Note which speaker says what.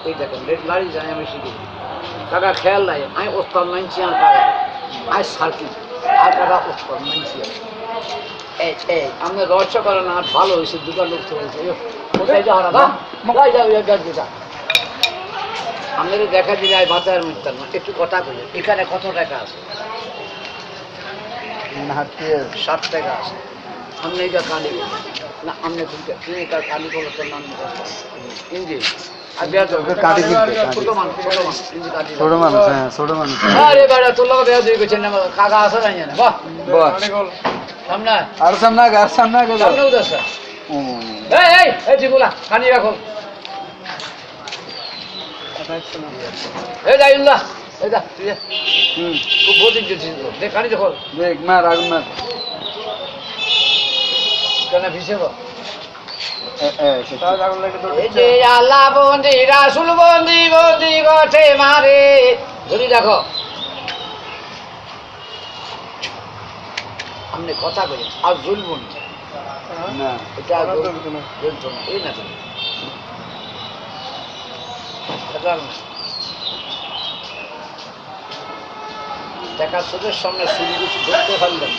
Speaker 1: এই দেখেন লাড়ি জানি আমি শিখেছি কাকা খেয়াল নাই আমি ওস্তাদ মানছি আর কাকা আই সার্কিট আর কাকা ওস্তাদ মানছি এই এই আপনি রহস্য করেন আর ভালো হয়েছে দুটো লোক তো হয়েছে কোথায় যাওয়া না মোকাই যাও দুটা আপনাদের দেখা দিলে আয় বাজার মিথ্যার না একটু কথা বলে এখানে কত টাকা আছে 60 টাকা আছে আপনি এটা কালি না আপনি তুমি তার কালি বলো তোর নাম ইঞ্জি আর বেয়া তো ছোট মানুষ
Speaker 2: ছোট মানুষ হ্যাঁ ছোট মানুষ
Speaker 1: আরে বেড়া তোর লোক বেয়া দিয়ে গেছেন না কাকা আসা নাই জানে বাহ সামনে
Speaker 2: আর সামনে
Speaker 1: সামনে উদাস এই এই জিবুলা কানি রাখো এই যাইল্লাহ এই যা তুই খুব বোঝিন যেছিস দেখ কানি দেখো
Speaker 2: দেখ মার আগুন মার
Speaker 1: কেন ভিসে এই যে আল্লাহ বন্দি রাসুল বন্দি বন্দি গঠে মারে ধরি দেখো আপনি কথা বলি আর জ্বলবো
Speaker 2: না
Speaker 1: এটা জ্বলতো না এই না দেখা চোখের সামনে শুরু কিছু ধরতে পারলেন